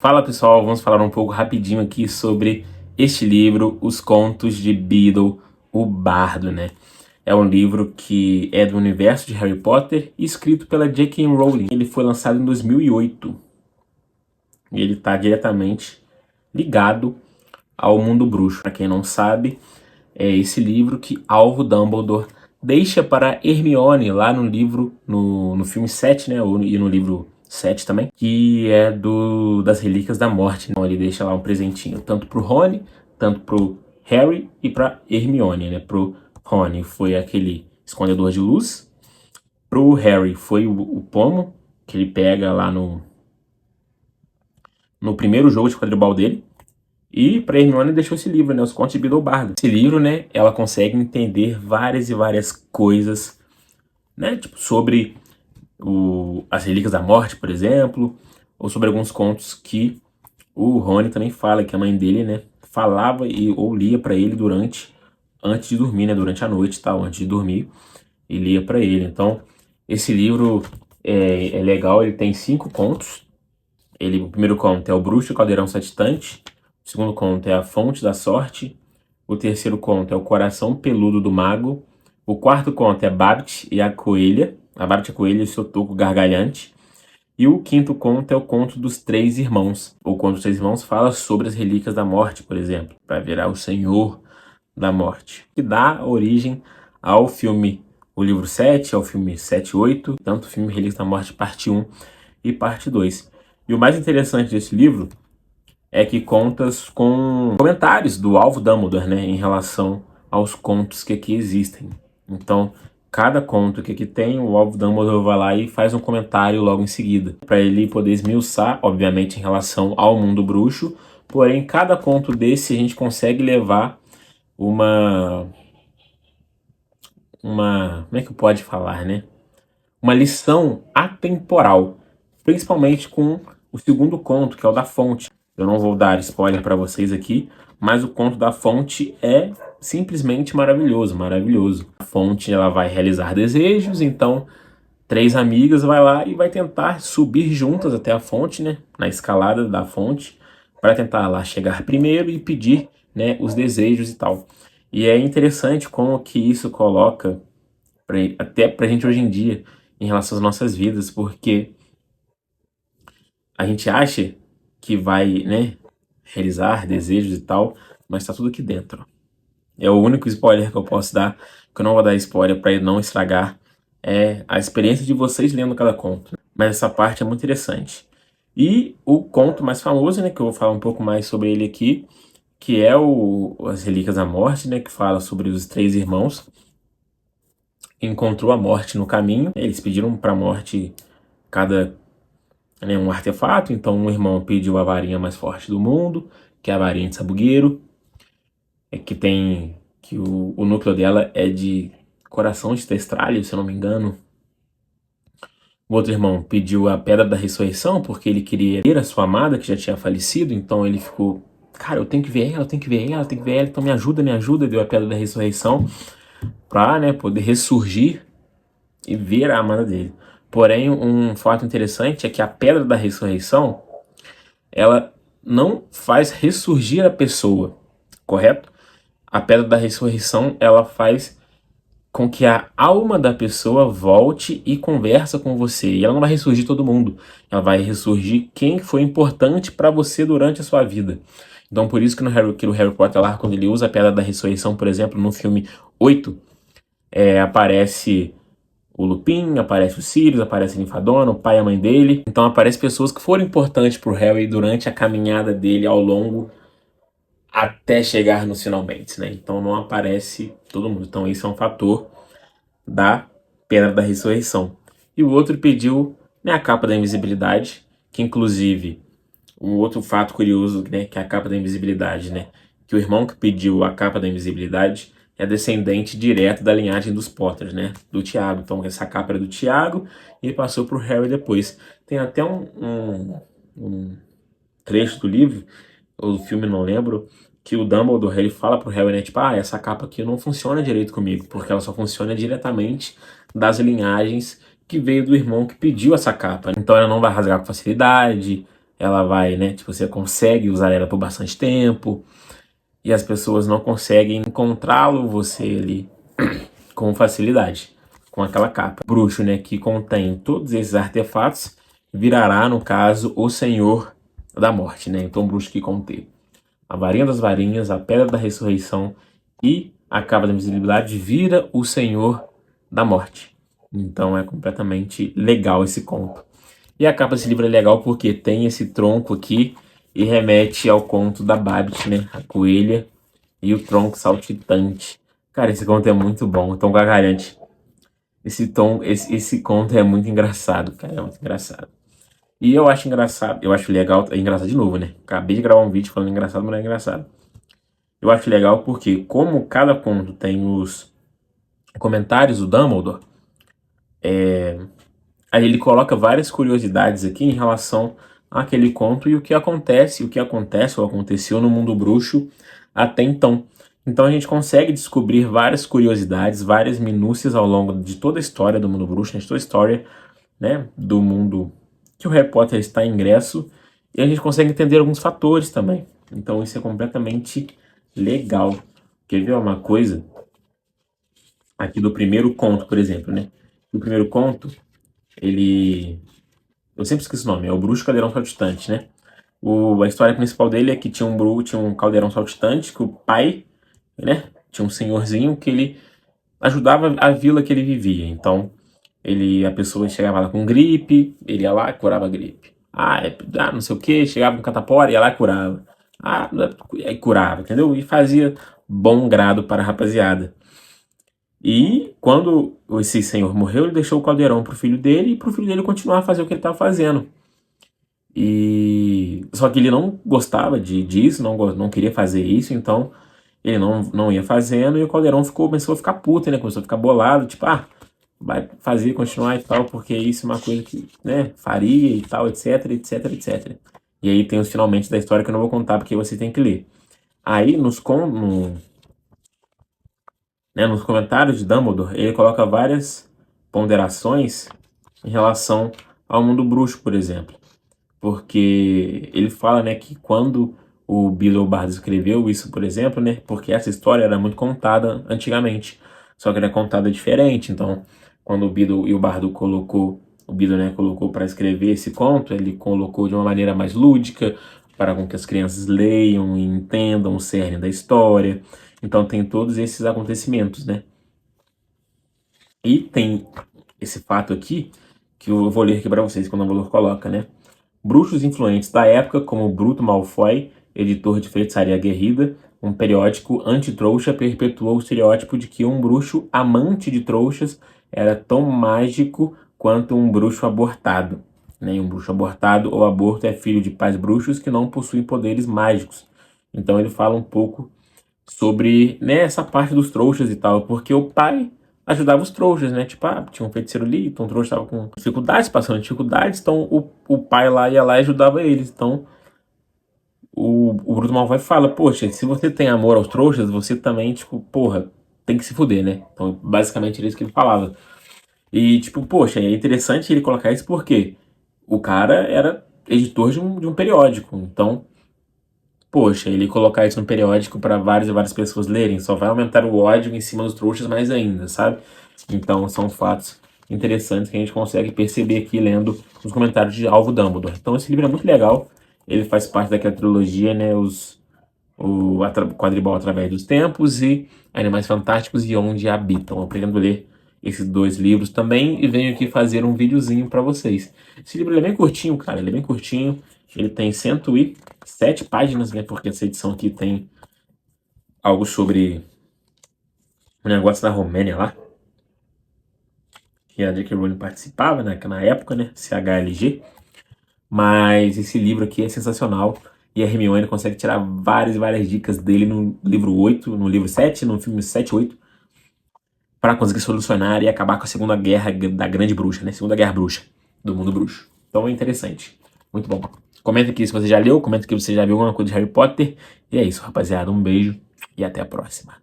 Fala pessoal, vamos falar um pouco rapidinho aqui sobre este livro, Os Contos de Beedle, o Bardo, né? É um livro que é do universo de Harry Potter, escrito pela J.K. Rowling. Ele foi lançado em 2008 e ele está diretamente ligado ao mundo bruxo. Para quem não sabe, é esse livro que Alvo Dumbledore deixa para Hermione lá no livro, no filme 7, né? E no livro 7 também, que é das Relíquias da Morte. Então ele deixa lá um presentinho, tanto pro Rony, tanto pro Harry e pra Hermione, né? Pro Rony foi aquele escondedor de luz, pro Harry foi o pomo, que ele pega lá no primeiro jogo de quadribol dele. E para Hermione deixou esse livro, né, Os Contos de Biddlebardo. Esse livro, né, ela consegue entender várias e várias coisas, né, tipo sobre as Relíquias da Morte, por exemplo, ou sobre alguns contos que o Rony também fala, que a mãe dele, né, falava ou lia para ele antes de dormir, né, durante a noite e tal, antes de dormir, e lia para ele. Então, esse livro é legal, ele tem 5 contos. O primeiro conto é O Bruxo e o Caldeirão Saltitante. O segundo conto é A Fonte da Sorte. O terceiro conto é O Coração Peludo do Mago. O quarto conto é Babbit e a Coelha. A Babbit e a Coelha e o seu toco gargalhante. E o quinto conto é o Conto dos Três Irmãos. O Conto dos Três Irmãos fala sobre as Relíquias da Morte, por exemplo, para virar o Senhor da Morte. Que dá origem ao filme O Livro 7, ao filme 7 e 8, tanto o filme Relíquias da Morte parte 1 e parte 2. E o mais interessante desse livro é que contas com comentários do Alvo Dumbledore, né, em relação aos contos que aqui existem. Então, cada conto que aqui tem, o Alvo Dumbledore vai lá e faz um comentário logo em seguida, para ele poder esmiuçar, obviamente, em relação ao mundo bruxo. Porém, cada conto desse a gente consegue levar como é que pode falar, né? Uma lição atemporal, principalmente com o segundo conto, que é o da Fonte. Eu não vou dar spoiler para vocês aqui, mas o conto da Fonte é simplesmente maravilhoso, maravilhoso. A Fonte, ela vai realizar desejos, então 3 amigas vai lá e vai tentar subir juntas até a fonte, né, na escalada da fonte, para tentar lá chegar primeiro e pedir, né, os desejos e tal. E é interessante como que isso coloca até pra gente hoje em dia em relação às nossas vidas, porque a gente acha que vai, né, realizar desejos e tal, mas tá tudo aqui dentro. É o único spoiler que eu posso dar, que eu não vou dar spoiler para não estragar, é a experiência de vocês lendo cada conto. Mas essa parte é muito interessante. E o conto mais famoso, né, que eu vou falar um pouco mais sobre ele aqui, que é As Relíquias da Morte, né, que fala sobre os 3 irmãos que encontrou a morte no caminho. Eles pediram para a morte cada, né, um artefato, então um irmão pediu a varinha mais forte do mundo, que é a varinha de sabugueiro, que o núcleo dela é de coração de testralho, se eu não me engano. O outro irmão pediu a Pedra da Ressurreição, porque ele queria ver a sua amada, que já tinha falecido, então ele ficou, cara, eu tenho que ver ela, eu tenho que ver ela, eu tenho que ver ela, então me ajuda, deu a Pedra da Ressurreição pra, né, poder ressurgir e ver a amada dele. Porém, um fato interessante é que a Pedra da Ressurreição, ela não faz ressurgir a pessoa, correto? A Pedra da Ressurreição, ela faz com que a alma da pessoa volte e conversa com você. E ela não vai ressurgir todo mundo. Ela vai ressurgir quem foi importante para você durante a sua vida. Então, por isso que no Harry Potter, lá, quando ele usa a Pedra da Ressurreição, por exemplo, no filme 8, aparece o Lupin, aparece o Sirius, aparece a Ninfadora, o pai e a mãe dele. Então aparecem pessoas que foram importantes pro Harry durante a caminhada dele ao longo até chegar nos finalmente, né? Então não aparece todo mundo. Então isso é um fator da Pedra da Ressurreição. E o outro pediu, né, a Capa da Invisibilidade, que inclusive, um outro fato curioso, né, que é a Capa da Invisibilidade, né? Que o irmão que pediu a Capa da Invisibilidade é descendente direto da linhagem dos Potters, né? Do Tiago. Então essa capa era do Tiago e passou pro Harry depois. Tem até um trecho do livro, ou do filme, não lembro, que o Dumbledore, ele fala pro Harry, né, tipo, essa capa aqui não funciona direito comigo, porque ela só funciona diretamente das linhagens que veio do irmão que pediu essa capa. Então ela não vai rasgar com facilidade, ela vai, né, tipo, você consegue usar ela por bastante tempo, e as pessoas não conseguem encontrá-lo, você ali, com facilidade, com aquela capa. O bruxo, né, que contém todos esses artefatos, virará, no caso, o Senhor da Morte, né? Então, o bruxo que contém a varinha das varinhas, a pedra da ressurreição e a capa da invisibilidade vira o Senhor da Morte. Então, é completamente legal esse conto. E a capa desse livro é legal porque tem esse tronco aqui e remete ao conto da Babbitt, né? A coelha e o tronco saltitante. Cara, esse conto é muito bom, tão gargalhante. Esse conto é muito engraçado, cara, é muito engraçado. E eu acho engraçado, eu acho legal, é engraçado de novo, né? Acabei de gravar um vídeo falando engraçado, mas não é engraçado. Eu acho legal porque, como cada conto tem os comentários do Dumbledore, aí ele coloca várias curiosidades aqui em relação àquele conto e o que acontece ou aconteceu no mundo bruxo até então. Então a gente consegue descobrir várias curiosidades, várias minúcias ao longo de toda a história do mundo bruxo, de toda a história, né, do mundo que o Harry Potter está ingresso, e a gente consegue entender alguns fatores também. Então isso é completamente legal. Quer ver uma coisa? Aqui do primeiro conto, por exemplo, né? O primeiro conto, ele... Eu sempre esqueço o nome, é o Bruxo Caldeirão Saltitante, né? A história principal dele é que tinha um caldeirão saltitante, que o pai, né? Tinha um senhorzinho que ele ajudava a vila que ele vivia. Então, a pessoa chegava lá com gripe, ele ia lá e curava a gripe. Não sei o que, chegava com catapora, ia lá e curava. Aí curava, entendeu? E fazia bom grado para a rapaziada. E quando esse senhor morreu, ele deixou o caldeirão pro filho dele e pro filho dele continuar a fazer o que ele estava fazendo. E só que ele não gostava disso, não queria fazer isso, então ele não ia fazendo e o caldeirão começou a ficar puto, né? Começou a ficar bolado, tipo, vai fazer, continuar e tal, porque isso é uma coisa que, né, faria e tal, etc, etc, etc. E aí tem os finalmente da história que eu não vou contar porque você tem que ler. Aí nos comentários de Dumbledore, ele coloca várias ponderações em relação ao mundo bruxo, por exemplo. Porque ele fala, né, que quando o Beedle Bardo escreveu isso, por exemplo, né, porque essa história era muito contada antigamente, só que era contada diferente. Então, quando o Beedle e o Bardo o Beedle, né, colocou para escrever esse conto, ele colocou de uma maneira mais lúdica, para com que as crianças leiam e entendam o cerne da história. Então tem todos esses acontecimentos, né? E tem esse fato aqui, que eu vou ler aqui para vocês quando o Dumbledore coloca, né? Bruxos influentes da época, como Bruto Malfoy, editor de Feitiçaria Aguerrida, um periódico anti-trouxa, perpetuou o estereótipo de que um bruxo amante de trouxas era tão mágico quanto um bruxo abortado. Né? Um bruxo abortado ou aborto é filho de pais bruxos que não possuem poderes mágicos. Então ele fala um pouco sobre, né, essa parte dos trouxas e tal, porque o pai ajudava os trouxas, né? Tipo, tinha um feiticeiro ali, então o trouxa estava com dificuldades, passando dificuldades, então o pai lá ia lá e ajudava eles. Então o Bruto Malfoy fala, poxa, se você tem amor aos trouxas, você também, tipo, porra, tem que se fuder, né? Então basicamente era isso que ele falava. E, tipo, poxa, é interessante ele colocar isso porque o cara era editor de um periódico, então poxa, ele colocar isso no periódico para várias e várias pessoas lerem só vai aumentar o ódio em cima dos trouxas mais ainda, sabe? Então são fatos interessantes que a gente consegue perceber aqui lendo os comentários de Alvo Dumbledore. Então esse livro é muito legal, ele faz parte daquela trilogia, né? Quadribol através dos tempos e Animais Fantásticos e Onde Habitam. Eu pretendo ler esses dois livros também e venho aqui fazer um videozinho para vocês. Esse livro é bem curtinho, cara, ele é bem curtinho. Ele tem 107 páginas, né? Porque essa edição aqui tem algo sobre o negócio da Romênia lá, que a J.K. Rowling participava, né? Na época, né? CHLG. Mas esse livro aqui é sensacional. E a Hermione consegue tirar várias e várias dicas dele no livro 8, no livro 7, no filme 7 e 8, para conseguir solucionar e acabar com a Segunda Guerra da Grande Bruxa, né? Segunda Guerra Bruxa, do mundo bruxo. Então é interessante. Muito bom. Comenta aqui se você já leu, comenta aqui se você já viu alguma coisa de Harry Potter. E é isso, rapaziada. Um beijo e até a próxima.